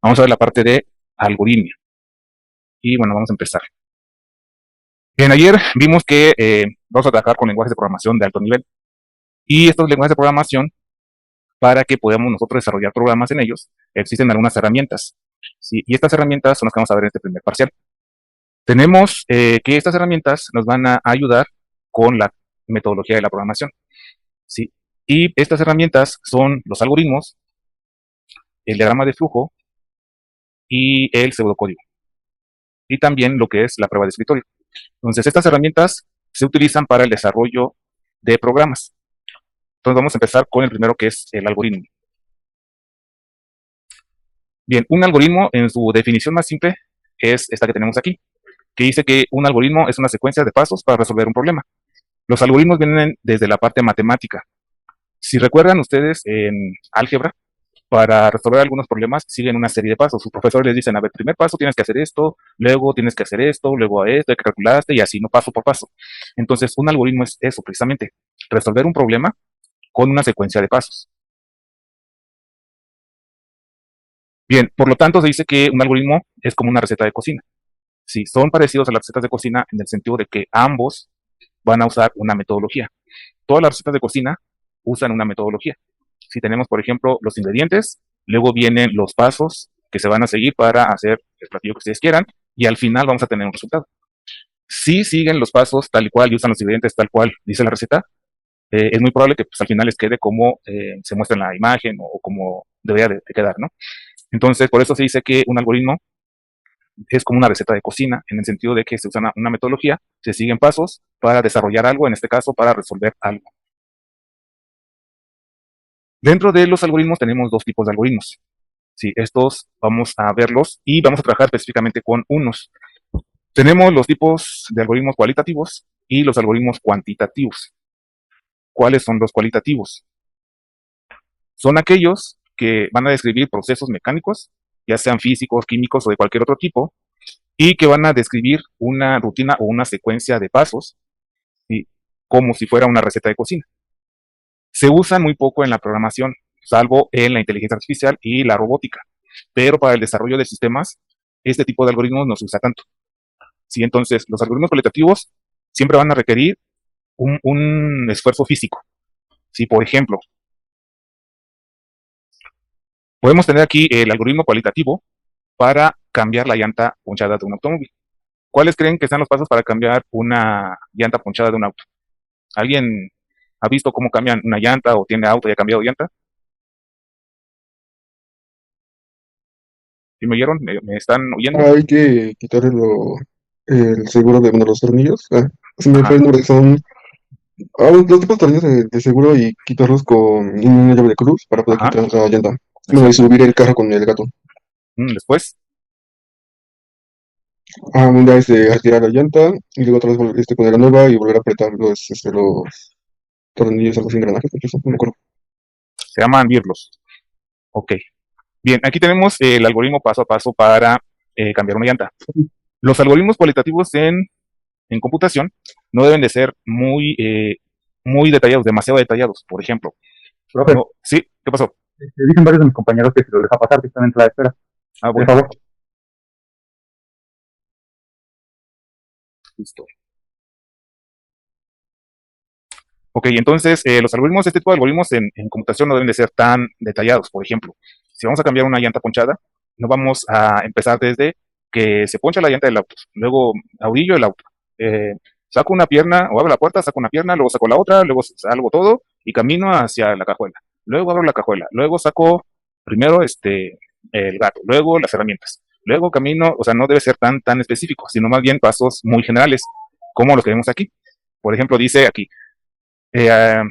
Vamos a ver la parte de algoritmia. Y bueno, vamos a empezar. Bien, ayer vimos que vamos a trabajar con lenguajes de programación de alto nivel. Y estos lenguajes de programación, para que podamos nosotros desarrollar programas en ellos, existen algunas herramientas. ¿Sí? Y estas herramientas son las que vamos a ver en este primer parcial. Tenemos que estas herramientas nos van a ayudar con la metodología de la programación. ¿Sí? Y estas herramientas son los algoritmos, el diagrama de flujo y el pseudocódigo. Y también lo que es la prueba de escritorio. Entonces, estas herramientas se utilizan para el desarrollo de programas. Entonces, vamos a empezar con el primero, que es el algoritmo. Bien, un algoritmo en su definición más simple es esta que tenemos aquí, que dice que un algoritmo es una secuencia de pasos para resolver un problema. Los algoritmos vienen desde la parte matemática. Si recuerdan ustedes en álgebra, para resolver algunos problemas siguen una serie de pasos. Sus profesores les dicen, a ver, primer paso tienes que hacer esto, luego tienes que hacer esto, luego a esto, hay que calculaste y así, no paso por paso. Entonces, un algoritmo es eso, precisamente, resolver un problema con una secuencia de pasos. Bien, por lo tanto, se dice que un algoritmo es como una receta de cocina. Sí, son parecidos a las recetas de cocina en el sentido de que ambos van a usar una metodología. Todas las recetas de cocina usan una metodología. Si tenemos, por ejemplo, los ingredientes, luego vienen los pasos que se van a seguir para hacer el platillo que ustedes quieran y al final vamos a tener un resultado. Si siguen los pasos tal y cual y usan los ingredientes tal cual dice la receta, es muy probable que pues, al final les quede como se muestra en la imagen o como debería de quedar, ¿no? Entonces, por eso se dice que un algoritmo es como una receta de cocina, en el sentido de que se usa una metodología, se siguen pasos para desarrollar algo, en este caso para resolver algo. Dentro de los algoritmos tenemos dos tipos de algoritmos. Sí, estos vamos a verlos y vamos a trabajar específicamente con unos. Tenemos los tipos de algoritmos cualitativos y los algoritmos cuantitativos. ¿Cuáles son los cualitativos? Son aquellos que van a describir procesos mecánicos, ya sean físicos, químicos o de cualquier otro tipo, y que van a describir una rutina o una secuencia de pasos, ¿sí? Como si fuera una receta de cocina. Se usan muy poco en la programación, salvo en la inteligencia artificial y la robótica, pero para el desarrollo de sistemas, este tipo de algoritmos no se usa tanto. ¿Sí? Entonces, los algoritmos cualitativos siempre van a requerir un esfuerzo físico. ¿Sí? Por ejemplo, podemos tener aquí el algoritmo cualitativo para cambiar la llanta ponchada de un automóvil. ¿Cuáles creen que sean los pasos para cambiar una llanta ponchada de un auto? ¿Alguien ha visto cómo cambian una llanta o tiene auto y ha cambiado llanta? ¿Sí me oyeron? ¿Me están oyendo? Hay que quitarle el seguro de uno de los tornillos. Se me fue Ajá. el nombre, son dos tipos de tornillos de seguro y quitarlos con una llave de cruz para poder Ajá. quitar la llanta. Bueno, y Exacto. subir el carro con el gato. Después, Ya retirar la llanta y luego otra vez poner la nueva y volver a apretar los tornillos a los engranajes. Eso, no me acuerdo. se llaman birlos. Ok. Bien, aquí tenemos el algoritmo paso a paso para cambiar una llanta. Los algoritmos cualitativos en computación no deben de ser muy detallados, demasiado detallados. Por ejemplo, Profe, no, sí, ¿qué pasó? dicen varios de mis compañeros que si lo deja pasar, que están en la espera. Ah, Por bueno, favor. listo. Ok, entonces los algoritmos, este tipo de algoritmos en computación no deben de ser tan detallados. Por ejemplo, si vamos a cambiar una llanta ponchada, no vamos a empezar desde que se poncha la llanta del auto, luego audillo el auto, saco una pierna o abro la puerta, saco una pierna, luego saco la otra, luego salgo todo y camino hacia la cajuela. Luego abro la cajuela, luego saco primero el gato, luego las herramientas, luego camino, o sea, no debe ser tan específico, sino más bien pasos muy generales, como los que vemos aquí. Por ejemplo, dice aquí, eh,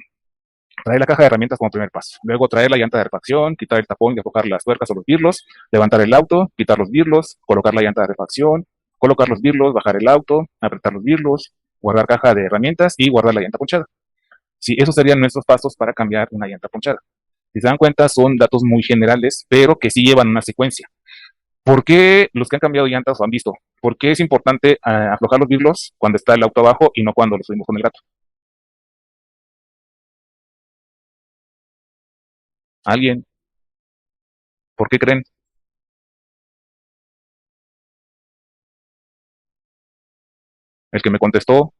traer la caja de herramientas como primer paso. Luego traer la llanta de refacción, quitar el tapón y aflojar las tuercas o los birlos, levantar el auto, quitar los birlos, colocar la llanta de refacción, colocar los birlos, bajar el auto, apretar los birlos, guardar caja de herramientas y guardar la llanta ponchada. Sí, esos serían nuestros pasos para cambiar una llanta ponchada. Si se dan cuenta, son datos muy generales, pero que sí llevan una secuencia. ¿Por qué los que han cambiado llantas o han visto? ¿Por qué es importante aflojar los birlos cuando está el auto abajo y no cuando lo subimos con el gato? ¿Alguien? ¿Por qué creen? El que me contestó,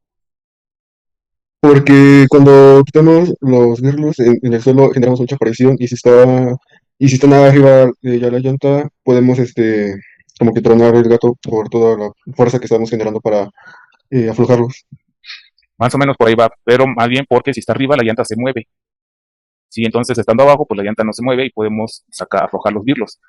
Porque cuando quitamos los birlos en el suelo generamos mucha presión y si está nada arriba de ya la llanta, podemos como que tronar el gato por toda la fuerza que estamos generando para aflojarlos. más o menos por ahí va, pero más bien porque si está arriba la llanta se mueve. Sí, entonces estando abajo, pues la llanta no se mueve y podemos aflojar los birlos.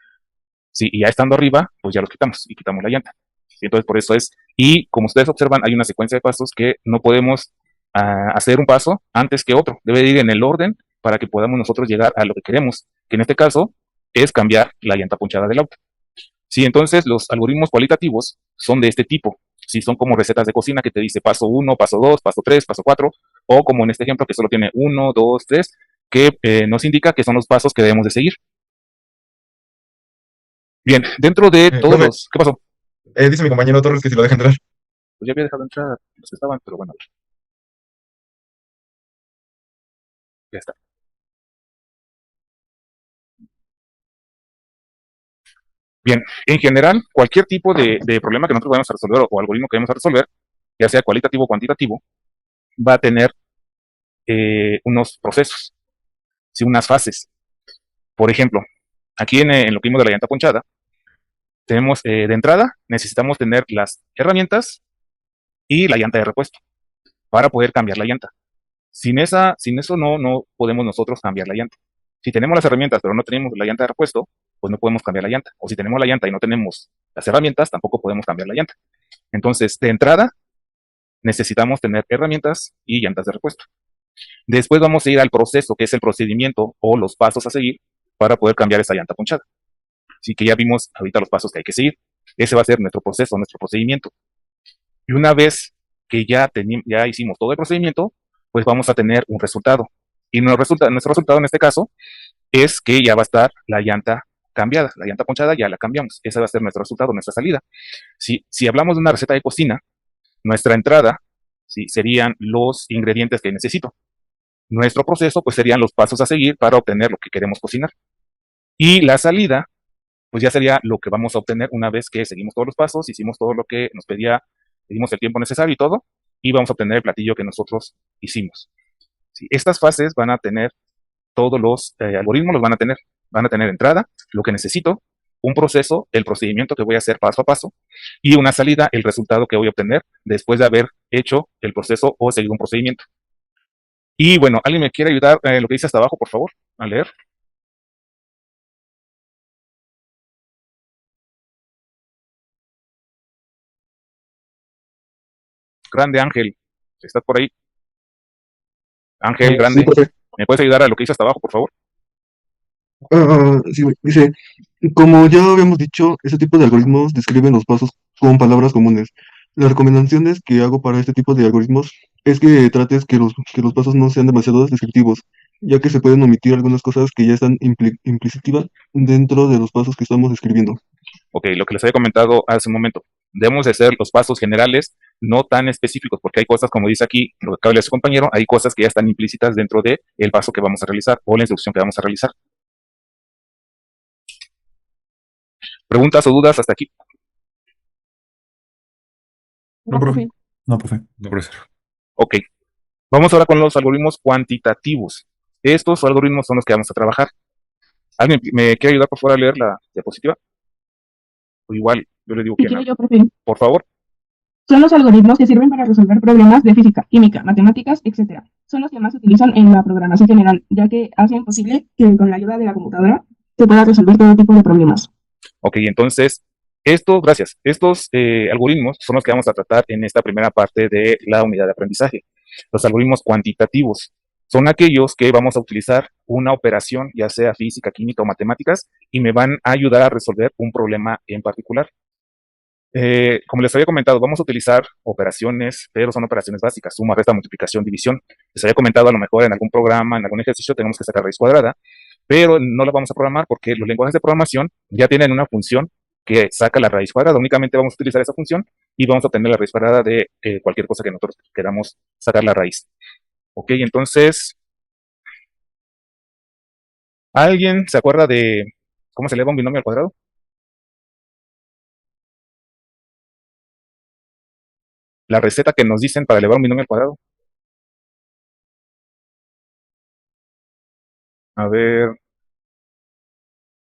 Sí, y ya estando arriba, pues ya los quitamos y quitamos la llanta. Sí, entonces por eso es, y como ustedes observan, hay una secuencia de pasos que no podemos hacer un paso antes que otro. Debe ir en el orden para que podamos nosotros llegar a lo que queremos, que en este caso es cambiar la llanta ponchada del auto. Sí, entonces los algoritmos cualitativos son de este tipo. Sí, son como recetas de cocina que te dice paso uno, paso 2, paso 3, paso 4, o como en este ejemplo que solo tiene uno, 2, 3, que nos indica que son los pasos que debemos de seguir. Bien, dentro de todos Profe, los... ¿Qué pasó? dice mi compañero Torres que si lo deja entrar. Pues ya había dejado entrar los que estaban, pero bueno, ya está. Bien, en general, cualquier tipo de problema que nosotros vayamos a resolver o algoritmo que vayamos a resolver, ya sea cualitativo o cuantitativo, va a tener unos procesos, ¿sí? Unas fases. Por ejemplo, aquí en lo que vimos de la llanta ponchada, tenemos de entrada, necesitamos tener las herramientas y la llanta de repuesto para poder cambiar la llanta. Sin eso no podemos nosotros cambiar la llanta. Si tenemos las herramientas pero no tenemos la llanta de repuesto, pues no podemos cambiar la llanta. O si tenemos la llanta y no tenemos las herramientas, tampoco podemos cambiar la llanta. Entonces, de entrada, necesitamos tener herramientas y llantas de repuesto. Después vamos a ir al proceso, que es el procedimiento o los pasos a seguir para poder cambiar esa llanta ponchada. Así que ya vimos ahorita los pasos que hay que seguir. Ese va a ser nuestro proceso, nuestro procedimiento. Y una vez que ya hicimos todo el procedimiento, pues vamos a tener un resultado. Y nuestro resultado en este caso es que ya va a estar la llanta cambiada. La llanta ponchada ya la cambiamos. Ese va a ser nuestro resultado, nuestra salida. Si hablamos de una receta de cocina, nuestra entrada serían los ingredientes que necesito. Nuestro proceso pues serían los pasos a seguir para obtener lo que queremos cocinar. Y la salida pues ya sería lo que vamos a obtener una vez que seguimos todos los pasos, hicimos todo lo que nos pedía, dimos el tiempo necesario y todo, y vamos a obtener el platillo que nosotros hicimos. ¿Sí? Estas fases van a tener todos los algoritmos, van a tener entrada, lo que necesito, un proceso, el procedimiento que voy a hacer paso a paso, y una salida, el resultado que voy a obtener después de haber hecho el proceso o seguido un procedimiento. Y bueno, ¿alguien me quiere ayudar en lo que dice hasta abajo, por favor, a leer? Grande Ángel, ¿estás por ahí? Ángel, Sí, grande, profe. ¿me puedes ayudar a lo que dice hasta abajo, por favor? Sí, dice, como ya habíamos dicho, este tipo de algoritmos describen los pasos con palabras comunes. Las recomendaciones que hago para este tipo de algoritmos es que trates que los pasos no sean demasiado descriptivos, ya que se pueden omitir algunas cosas que ya están implícitas dentro de los pasos que estamos escribiendo. Ok, lo que les había comentado hace un momento. Debemos de ser los pasos generales, no tan específicos, porque hay cosas, como dice aquí, lo que acaba de decir su compañero, hay cosas que ya están implícitas dentro del paso que vamos a realizar o la instrucción que vamos a realizar. ¿Preguntas o dudas hasta aquí? No, profe. No, profe. No, profesor. Ok, vamos ahora con los algoritmos cuantitativos. Estos algoritmos son los que vamos a trabajar. ¿Alguien me quiere ayudar por favor a leer la diapositiva? O igual, yo le digo Si quién quiero habla. yo, profe. Por favor. Son los algoritmos que sirven para resolver problemas de física, química, matemáticas, etcétera. Son los que más se utilizan en la programación general, ya que hacen posible que con la ayuda de la computadora se pueda resolver todo tipo de problemas. Ok, entonces, gracias. Estos algoritmos son los que vamos a tratar en esta primera parte de la unidad de aprendizaje. Los algoritmos cuantitativos son aquellos que vamos a utilizar una operación, ya sea física, química o matemáticas, y me van a ayudar a resolver un problema en particular. Como les había comentado, vamos a utilizar operaciones, pero son operaciones básicas, suma, resta, multiplicación, división. Les había comentado a lo mejor en algún programa, en algún ejercicio, tenemos que sacar raíz cuadrada, pero no la vamos a programar porque los lenguajes de programación ya tienen una función que saca la raíz cuadrada. Únicamente vamos a utilizar esa función y vamos a obtener la raíz cuadrada de cualquier cosa que nosotros queramos sacar la raíz. Ok, entonces, ¿alguien se acuerda de cómo se eleva un binomio al cuadrado? la receta que nos dicen para elevar un binomio al cuadrado. A ver,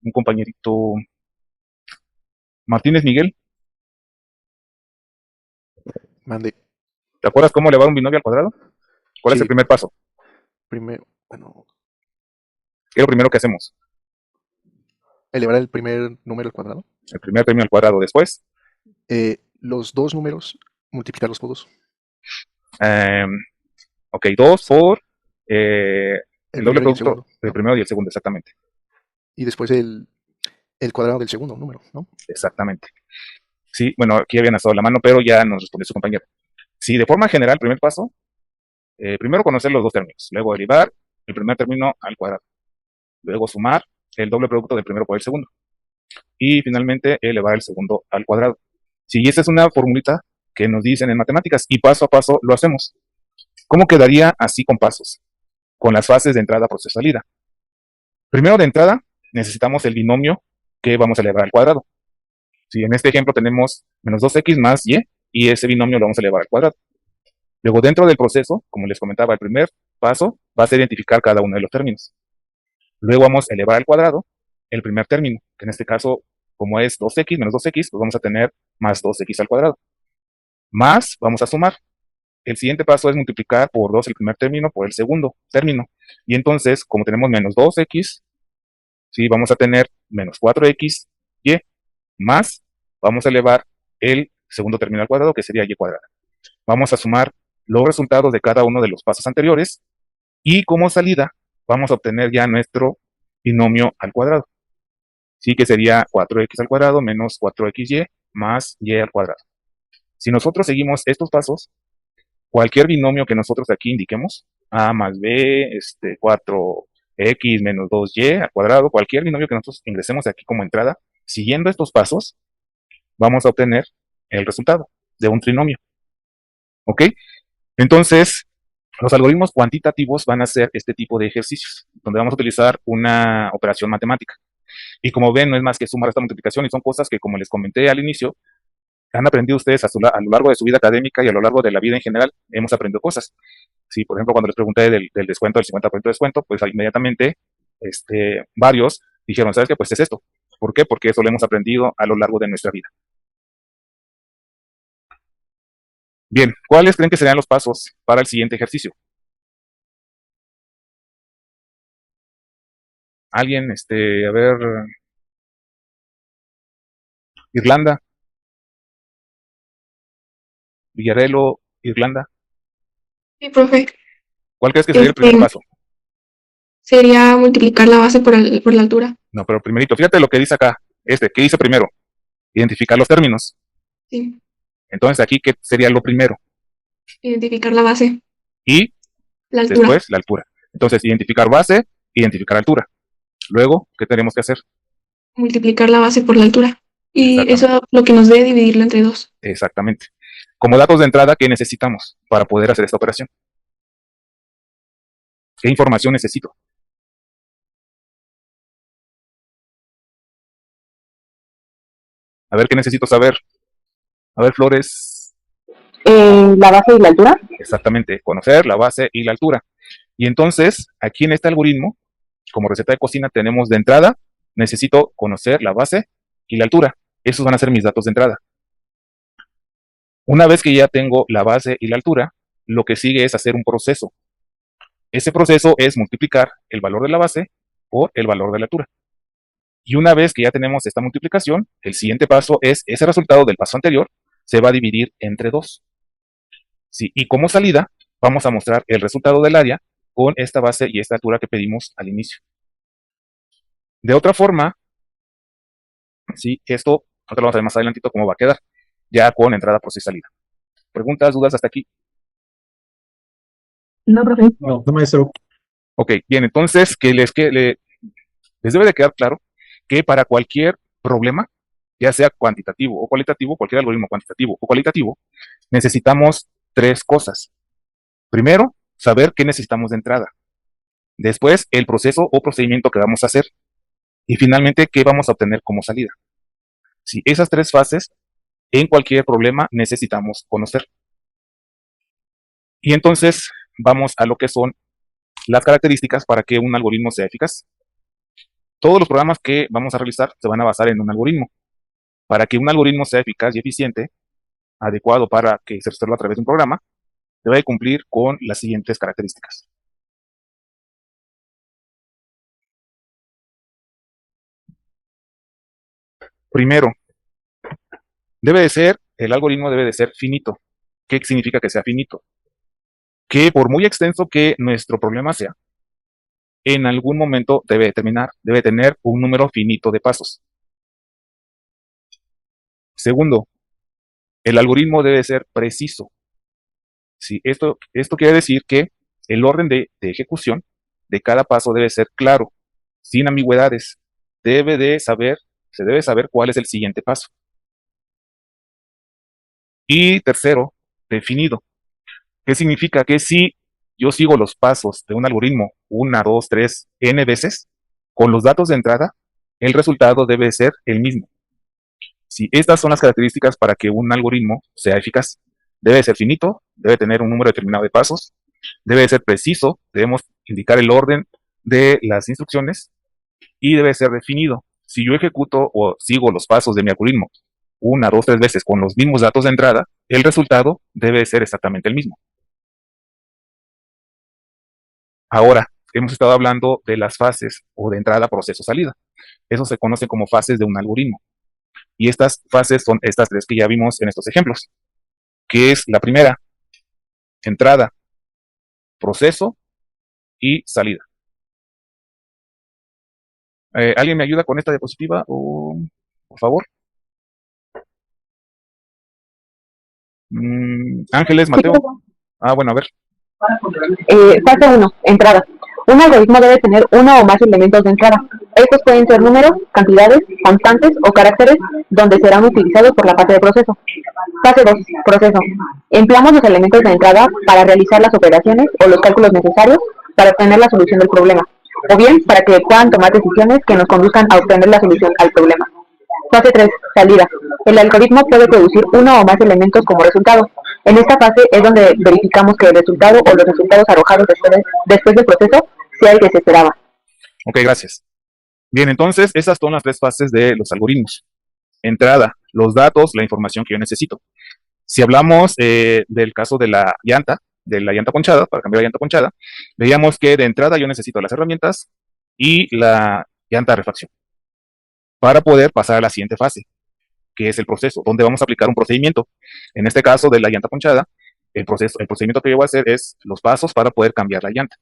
un compañerito. Martínez Miguel, Mande. ¿te acuerdas cómo elevar un binomio al cuadrado? ¿Cuál es el Sí, primer paso? primero, bueno, ¿Qué es lo primero que hacemos? elevar el primer número al cuadrado. El primer término al cuadrado. Después, Los dos números, multiplicarlos todos. eh, ok, 2 por el El doble primero y el producto segundo, del ¿no? primero y el segundo, exactamente. Y después el cuadrado del segundo número, ¿no? Exactamente. Sí, bueno, aquí habían estado la mano, pero ya nos respondió su compañero. Sí, de forma general, primer paso, primero conocer los dos términos, luego derivar el primer término al cuadrado, luego sumar el doble producto del primero por el segundo y finalmente elevar el segundo al cuadrado. Sí, esa es una formulita que nos dicen en matemáticas y paso a paso lo hacemos. ¿Cómo quedaría así con pasos? Con las fases de entrada, proceso, salida. Primero de entrada, necesitamos el binomio que vamos a elevar al cuadrado. Si en este ejemplo tenemos menos 2x más y ese binomio lo vamos a elevar al cuadrado. Luego, dentro del proceso, como les comentaba, el primer paso va a ser identificar cada uno de los términos. Luego vamos a elevar al cuadrado el primer término, que en este caso, como es 2x menos 2x, pues vamos a tener más 2x al cuadrado. Más, vamos a sumar. El siguiente paso es multiplicar por 2 el primer término por el segundo término. Y entonces, como tenemos menos 2x, ¿sí? Vamos a tener menos 4x, y, más, vamos a elevar el segundo término al cuadrado, que sería y cuadrada. Vamos a sumar los resultados de cada uno de los pasos anteriores, y como salida, vamos a obtener ya nuestro binomio al cuadrado. Sí, que sería 4x al cuadrado menos 4xy más y al cuadrado. Si nosotros seguimos estos pasos, cualquier binomio que nosotros aquí indiquemos, a más b, 4x menos 2y al cuadrado, cualquier binomio que nosotros ingresemos aquí como entrada, siguiendo estos pasos, vamos a obtener el resultado de un trinomio. ¿Ok? Entonces, los algoritmos cuantitativos van a ser este tipo de ejercicios, donde vamos a utilizar una operación matemática. Y como ven, no es más que sumar esta multiplicación, y son cosas que, como les comenté al inicio, han aprendido ustedes a lo largo de su vida académica y a lo largo de la vida en general. Hemos aprendido cosas. Sí, por ejemplo, cuando les pregunté del descuento, del 50% de descuento, pues inmediatamente varios dijeron, ¿sabes qué? Pues es esto. ¿Por qué? Porque eso lo hemos aprendido a lo largo de nuestra vida. Bien, ¿cuáles creen que serían los pasos para el siguiente ejercicio? ¿Alguien? A ver, Irlanda, Villarelo, Irlanda. Sí, profe. ¿Cuál crees que sería el primer paso? Sería multiplicar la base por la altura. No, pero primerito, fíjate lo que dice acá. ¿Qué dice primero? Identificar los términos. Sí. Entonces, aquí, ¿qué sería lo primero? Identificar la base. Y La altura. después, la altura. Entonces, identificar base, identificar altura. Luego, ¿qué tenemos que hacer? Multiplicar la base por la altura. Y Exactamente. eso lo que nos dé dividirlo entre 2. Exactamente. Como datos de entrada, ¿qué necesitamos para poder hacer esta operación? ¿Qué información necesito? A ver, ¿qué necesito saber? A ver, Flores. La base y la altura. Exactamente, conocer la base y la altura. Y entonces, aquí en este algoritmo, como receta de cocina, tenemos de entrada, necesito conocer la base y la altura. Esos van a ser mis datos de entrada. Una vez que ya tengo la base y la altura, lo que sigue es hacer un proceso. Ese proceso es multiplicar el valor de la base por el valor de la altura. Y una vez que ya tenemos esta multiplicación, el siguiente paso es ese resultado del paso anterior se va a dividir entre 2. Sí, y como salida, vamos a mostrar el resultado del área con esta base y esta altura que pedimos al inicio. De otra forma, sí, esto, nosotros vamos a ver más adelantito cómo va a quedar, ya con entrada, proceso y salida. ¿Preguntas, dudas hasta aquí? No, profe. No, maestro. Ok, bien, entonces, les debe de quedar claro que para cualquier problema, ya sea cuantitativo o cualitativo, cualquier algoritmo cuantitativo o cualitativo, necesitamos 3 cosas. Primero, saber qué necesitamos de entrada. Después, el proceso o procedimiento que vamos a hacer. Y finalmente, qué vamos a obtener como salida. Si esas 3 fases, en cualquier problema necesitamos conocer. Y entonces vamos a lo que son las características para que un algoritmo sea eficaz. Todos los programas que vamos a realizar se van a basar en un algoritmo. Para que un algoritmo sea eficaz y eficiente, adecuado para que se resuelva a través de un programa, debe cumplir con las siguientes características. Primero, el algoritmo debe de ser finito. ¿Qué significa que sea finito? Que por muy extenso que nuestro problema sea, en algún momento debe tener un número finito de pasos. Segundo, el algoritmo debe ser preciso. Sí, esto quiere decir que el orden de ejecución de cada paso debe ser claro, sin ambigüedades. Se debe saber cuál es el siguiente paso. Y tercero, definido. ¿Qué significa? Que si yo sigo los pasos de un algoritmo 1, 2, 3, n veces, con los datos de entrada, el resultado debe ser el mismo. Si estas son las características para que un algoritmo sea eficaz. Debe ser finito, debe tener un número determinado de pasos, debe ser preciso, debemos indicar el orden de las instrucciones y debe ser definido. Si yo ejecuto o sigo los pasos de mi algoritmo 1, 2, 3 veces con los mismos datos de entrada, el resultado debe ser exactamente el mismo. Ahora, hemos estado hablando de las fases o de entrada, proceso, salida. Eso se conoce como fases de un algoritmo. Y estas fases son estas tres que ya vimos en estos ejemplos, que es la primera, entrada, proceso y salida. ¿Alguien me ayuda con esta diapositiva? Por favor. Ángeles, Mateo. Bueno, a ver. Fase 1. Entrada. Un algoritmo debe tener uno o más elementos de entrada. Estos pueden ser números, cantidades, constantes o caracteres, donde serán utilizados por la fase de proceso. Fase 2. Proceso. Empleamos los elementos de entrada para realizar las operaciones o los cálculos necesarios para obtener la solución del problema, o bien para que puedan tomar decisiones que nos conduzcan a obtener la solución al problema. Fase 3. Salida. El algoritmo puede producir uno o más elementos como resultado. En esta fase es donde verificamos que el resultado o los resultados arrojados después del proceso sea el que se esperaba. Ok, gracias. Bien, entonces esas son las tres fases de los algoritmos. Entrada, los datos, la información que yo necesito. Si hablamos del caso de la llanta ponchada, para cambiar la llanta ponchada, veíamos que de entrada yo necesito las herramientas y la llanta de refacción para poder pasar a la siguiente fase, que es el proceso, donde vamos a aplicar un procedimiento. En este caso de la llanta ponchada, el procedimiento que yo voy a hacer es los pasos para poder cambiar la llanta.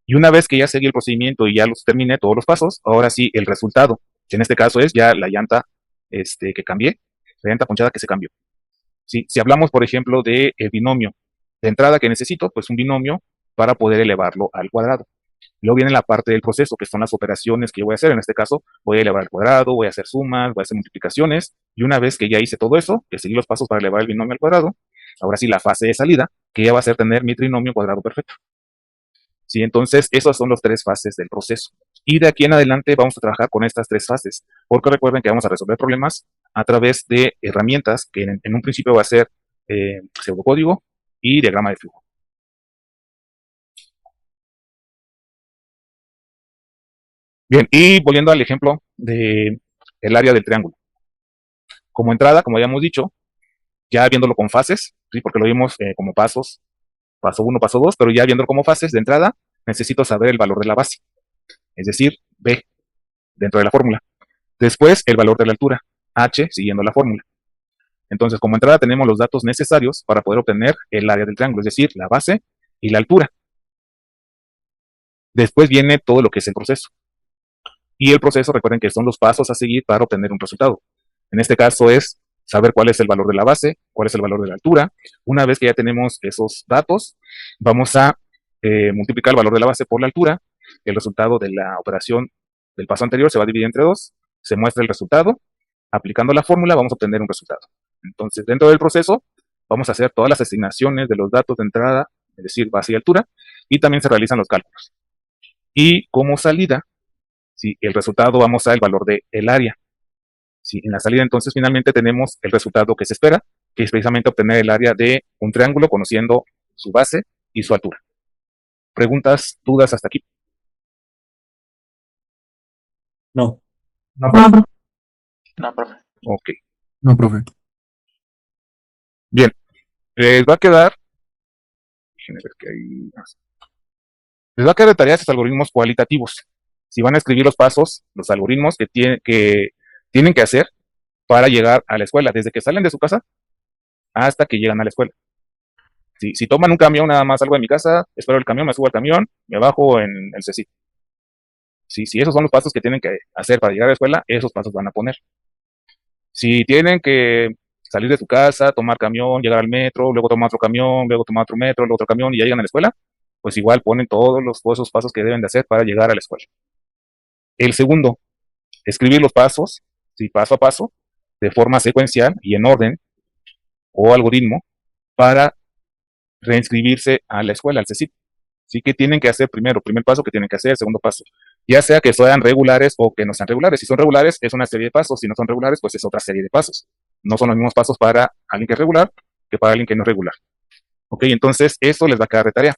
Y una vez que ya seguí el procedimiento y ya los terminé todos los pasos, ahora sí el resultado, que en este caso es ya la llanta que cambié, la llanta ponchada que se cambió. ¿Sí? Si hablamos, por ejemplo, de el binomio de entrada que necesito, pues un binomio para poder elevarlo al cuadrado. Luego viene la parte del proceso, que son las operaciones que yo voy a hacer. En este caso, voy a elevar al cuadrado, voy a hacer sumas, voy a hacer multiplicaciones. Y una vez que ya hice todo eso, que seguí los pasos para elevar el binomio al cuadrado, ahora sí la fase de salida, que ya va a ser tener mi trinomio cuadrado perfecto. ¿Sí? Entonces, esas son las tres fases del proceso. Y de aquí en adelante vamos a trabajar con estas tres fases, porque recuerden que vamos a resolver problemas a través de herramientas que en un principio va a ser pseudocódigo y diagrama de flujo. Bien, y volviendo al ejemplo del área del triángulo. Como entrada, como ya hemos dicho, ya viéndolo con fases, ¿sí? Porque lo vimos como pasos, paso 1, paso 2, pero ya viéndolo como fases de entrada, necesito saber el valor de la base, es decir, B, dentro de la fórmula. Después, el valor de la altura, H, siguiendo la fórmula. Entonces, como entrada tenemos los datos necesarios para poder obtener el área del triángulo, es decir, la base y la altura. Después viene todo lo que es el proceso. Y el proceso, recuerden que son los pasos a seguir para obtener un resultado. En este caso es saber cuál es el valor de la base, cuál es el valor de la altura. Una vez que ya tenemos esos datos, vamos a multiplicar el valor de la base por la altura. El resultado de la operación del paso anterior se va a dividir entre 2. Se muestra el resultado. Aplicando la fórmula vamos a obtener un resultado. Entonces, dentro del proceso, vamos a hacer todas las asignaciones de los datos de entrada, es decir, base y altura, y también se realizan los cálculos. Y como salida, ¿sí? El resultado vamos a el valor del área. ¿Sí? En la salida, entonces, finalmente tenemos el resultado que se espera, que es precisamente obtener el área de un triángulo conociendo su base y su altura. ¿Preguntas, dudas hasta aquí? No. No, No, profe. profe. No, profe. Ok. No, profe. Bien. Les va a quedar, déjenme ver qué hay más. Les va a quedar de tarea estos algoritmos cualitativos. Si van a escribir los pasos, los algoritmos que tienen que hacer para llegar a la escuela, desde que salen de su casa hasta que llegan a la escuela. Si toman un camión, nada más salgo de mi casa, espero el camión, me subo al camión, me bajo en el CECIT. Si esos son los pasos que tienen que hacer para llegar a la escuela, esos pasos van a poner. Si tienen que salir de su casa, tomar camión, llegar al metro, luego tomar otro camión, luego tomar otro metro, luego otro camión y ya llegan a la escuela, pues igual ponen todos esos pasos que deben de hacer para llegar a la escuela. El segundo, escribir los pasos, paso a paso, de forma secuencial y en orden o algoritmo para reinscribirse a la escuela, al CECIT. Sí que tienen que hacer primero, primer paso que tienen que hacer, segundo paso. Ya sea que sean regulares o que no sean regulares. Si son regulares, es una serie de pasos. Si no son regulares, pues es otra serie de pasos. No son los mismos pasos para alguien que es regular que para alguien que no es regular. Ok, entonces esto les va a quedar de tarea.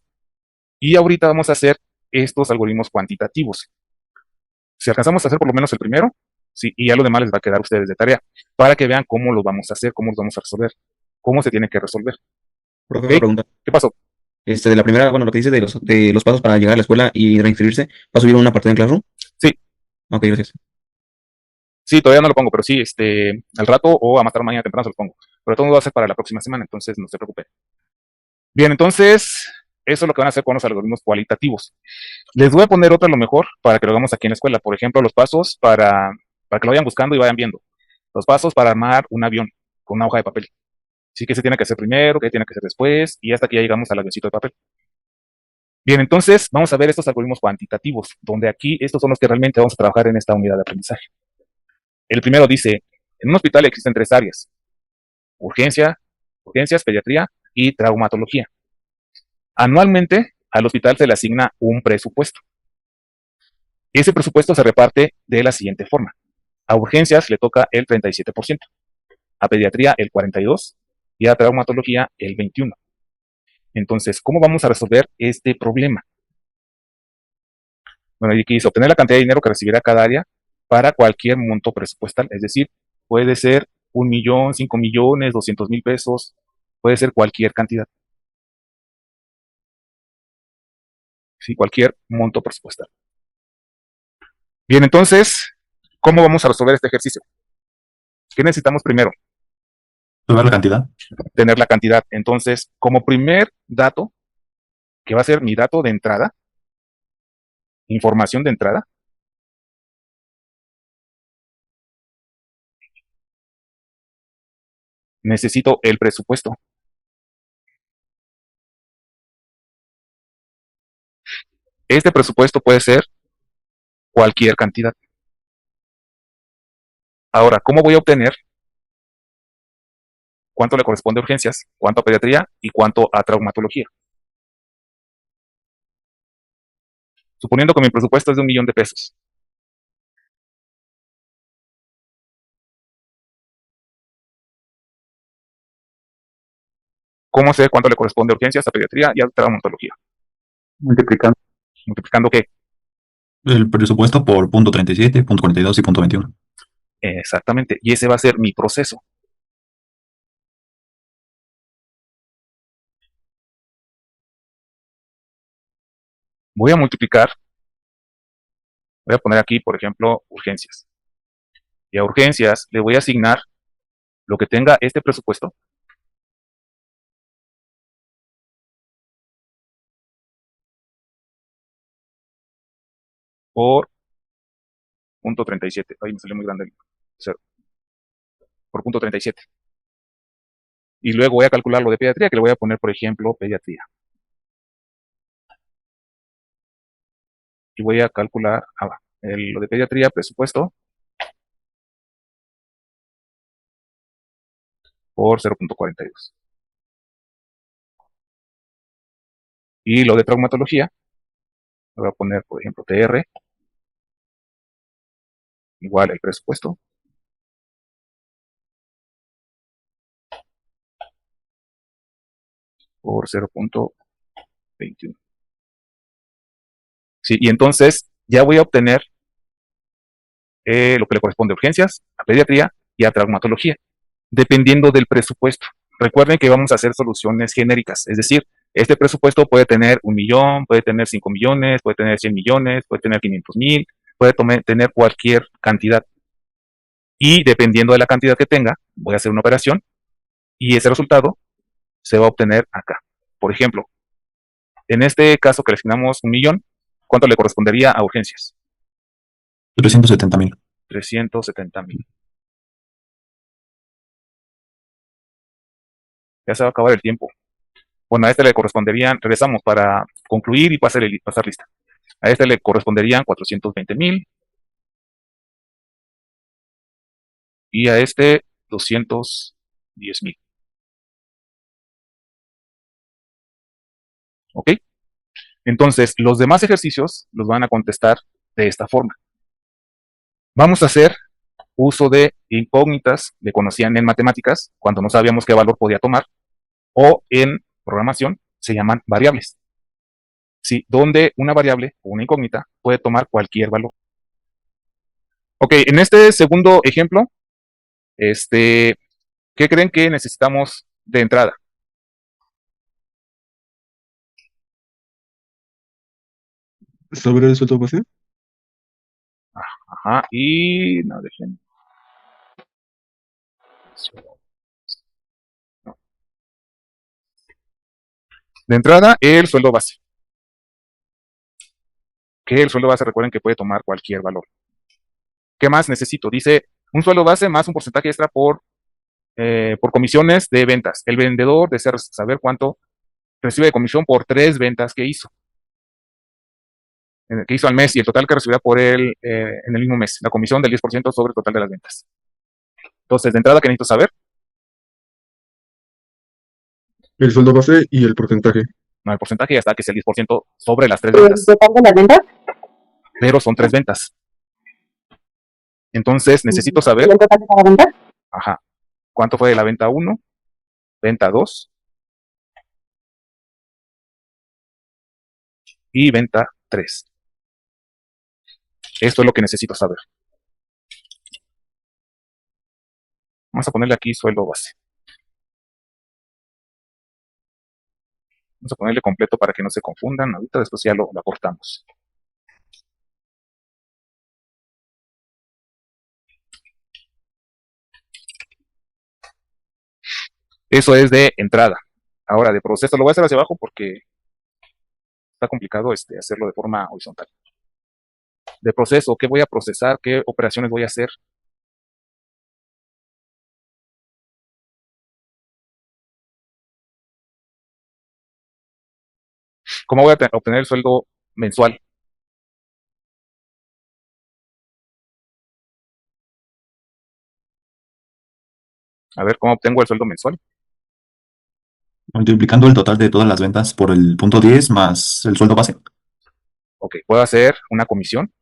Y ahorita vamos a hacer estos algoritmos cuantitativos. Si alcanzamos a hacer por lo menos el primero, sí, y ya lo demás les va a quedar a ustedes de tarea, para que vean cómo lo vamos a hacer, cómo los vamos a resolver, cómo se tiene que resolver. Profe, ¿Ok? una pregunta. ¿Qué pasó? De la primera, bueno, lo que dice de los pasos para llegar a la escuela y reinscribirse, ¿va a subir una parte en Classroom? Sí. Ok, gracias. Sí, todavía no lo pongo, pero sí, al rato o a más tarde mañana temprano se lo pongo. Pero todo va a ser para la próxima semana, entonces no se preocupen. Bien, entonces, eso es lo que van a hacer con los algoritmos cualitativos. Les voy a poner otro a lo mejor para que lo hagamos aquí en la escuela. Por ejemplo, los pasos para que lo vayan buscando y vayan viendo. Los pasos para armar un avión con una hoja de papel. Sí que se tiene que hacer primero, que tiene que hacer después, y hasta que ya llegamos al avioncito de papel. Bien, entonces vamos a ver estos algoritmos cuantitativos, donde aquí estos son los que realmente vamos a trabajar en esta unidad de aprendizaje. El primero dice, en un hospital existen 3 áreas: urgencias, pediatría y traumatología. Anualmente al hospital se le asigna un presupuesto. Ese presupuesto se reparte de la siguiente forma. A urgencias le toca el 37%, a pediatría el 42% y a traumatología el 21%. Entonces, ¿cómo vamos a resolver este problema? Bueno, aquí dice obtener la cantidad de dinero que recibirá cada área para cualquier monto presupuestal. Es decir, puede ser 1.000.000, 5.000.000, 200.000 pesos, puede ser cualquier cantidad. Sí, cualquier monto presupuestal. Bien, entonces, ¿cómo vamos a resolver este ejercicio? ¿Qué necesitamos primero? ¿Saber la cantidad? Tener la cantidad. Entonces, como primer dato, que va a ser mi dato de entrada, información de entrada, necesito el presupuesto. Este presupuesto puede ser cualquier cantidad. Ahora, ¿cómo voy a obtener cuánto le corresponde a urgencias, cuánto a pediatría y cuánto a traumatología? Suponiendo que mi presupuesto es de 1.000.000 de pesos. ¿Cómo sé cuánto le corresponde a urgencias, a pediatría y a traumatología? Multiplicando. ¿Multiplicando qué? El presupuesto por punto 37, punto 42 y punto 21. Exactamente. Y ese va a ser mi proceso. Voy a multiplicar. Voy a poner aquí, por ejemplo, urgencias. Y a urgencias le voy a asignar lo que tenga este presupuesto por punto 37. Ay, me salió muy grande el 0. Por punto 37. Y luego voy a calcular lo de pediatría, que le voy a poner, por ejemplo, pediatría. Y voy a calcular lo de pediatría, presupuesto, por 0.42. Y lo de traumatología, le voy a poner, por ejemplo, TR, igual el presupuesto, por 0.21. Sí, y entonces ya voy a obtener lo que le corresponde a urgencias, a pediatría y a traumatología, dependiendo del presupuesto. Recuerden que vamos a hacer soluciones genéricas, es decir, este presupuesto puede tener 1 millón, puede tener 5 millones, puede tener 100 millones, puede tener 500,000, puede tener cualquier cantidad. Y dependiendo de la cantidad que tenga, voy a hacer una operación y ese resultado se va a obtener acá. Por ejemplo, en este caso que le asignamos 1 millón, ¿cuánto le correspondería a urgencias? 370,000. 370,000. Ya se va a acabar el tiempo. Bueno, a este le corresponderían, regresamos para concluir y pasar lista. A este le corresponderían 420,000 y a este 210,000. ¿Ok? Entonces, los demás ejercicios los van a contestar de esta forma. Vamos a hacer uso de incógnitas, le conocían en matemáticas, cuando no sabíamos qué valor podía tomar, o en programación se llaman variables. Sí, donde una variable o una incógnita puede tomar cualquier valor. Ok, en este segundo ejemplo, ¿qué creen que necesitamos de entrada? ¿Saber el sueldo base? Ajá, y no, dejen. No. De entrada, el sueldo base. Que el sueldo base, recuerden que puede tomar cualquier valor. ¿Qué más necesito? Dice, un sueldo base más un porcentaje extra por comisiones de ventas. El vendedor desea saber cuánto recibe de comisión por 3 ventas que hizo al mes y el total que recibirá por él en el mismo mes. La comisión del 10% sobre el total de las ventas. Entonces, de entrada, ¿qué necesito saber? El sueldo base y el porcentaje. No, el porcentaje ya está, que es el 10% sobre las 3 ¿El ventas. total de las ventas? Pero son 3 ventas. Entonces, necesito saber, ¿Y el total de cada venta? ajá, cuánto fue de la venta 1, venta 2 y venta 3. Esto es lo que necesito saber. Vamos a ponerle aquí sueldo base. Vamos a ponerle completo para que no se confundan. Ahorita después ya lo aportamos. Eso es de entrada. Ahora, de proceso, lo voy a hacer hacia abajo porque está complicado hacerlo de forma horizontal. De proceso, ¿qué voy a procesar? ¿Qué operaciones voy a hacer? ¿Cómo voy a obtener el sueldo mensual? A ver, ¿cómo obtengo el sueldo mensual? Multiplicando el total de todas las ventas por el punto 10 más el sueldo base. Ok, puedo hacer una comisión,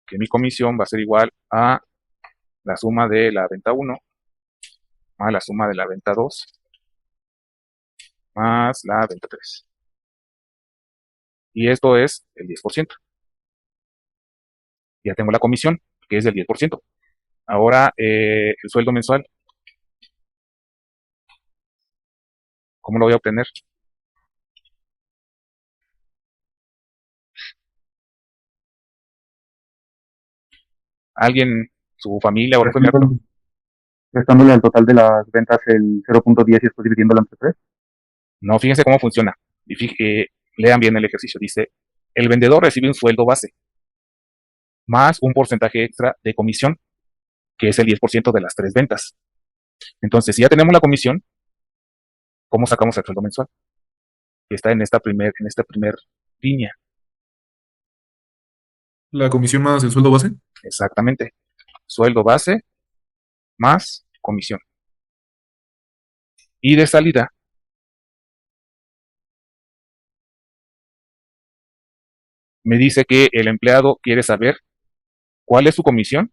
que mi comisión va a ser igual a la suma de la venta 1 más la suma de la venta 2 más la venta 3. Y esto es el 10%. Ya tengo la comisión, que es del 10%. Ahora, el sueldo mensual, ¿cómo lo voy a obtener? ¿Alguien, su familia o algún familiar? Restándole al total de las ventas el 0.10 y después dividiéndolo entre 3. No, fíjense cómo funciona. Y lean bien el ejercicio. Dice, el vendedor recibe un sueldo base más un porcentaje extra de comisión, que es el 10% de las 3 ventas. Entonces, si ya tenemos la comisión, ¿cómo sacamos el sueldo mensual? Que está en esta primer línea. La comisión más el sueldo base. Exactamente. Sueldo base más comisión. Y de salida, me dice que el empleado quiere saber cuál es su comisión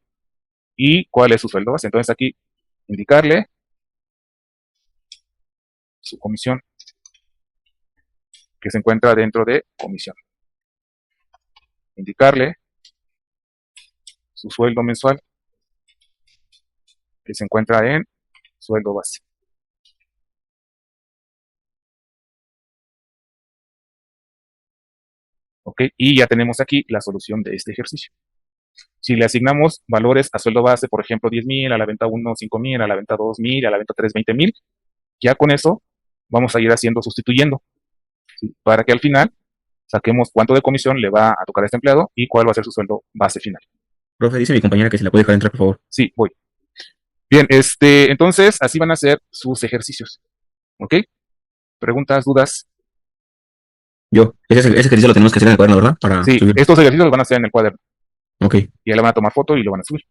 y cuál es su sueldo base. Entonces aquí, indicarle su comisión, que se encuentra dentro de comisión. Indicarle su sueldo mensual, que se encuentra en sueldo base. Ok, y ya tenemos aquí la solución de este ejercicio. Si le asignamos valores a sueldo base, por ejemplo, 10,000, a la venta 1, 5,000, a la venta 2,000, a la venta 3, 20,000, ya con eso vamos a ir haciendo, sustituyendo, ¿sí? Para que al final saquemos cuánto de comisión le va a tocar a este empleado y cuál va a ser su sueldo base final. Profe, dice mi compañera que se la puede dejar entrar, por favor. Sí, voy. Bien, entonces así van a ser sus ejercicios. ¿Ok? ¿Preguntas, dudas? Ese ejercicio lo tenemos que hacer en el cuaderno, ¿verdad? Para Sí, subir. estos ejercicios los van a hacer en el cuaderno. Ok. Y ahí le van a tomar foto y lo van a subir.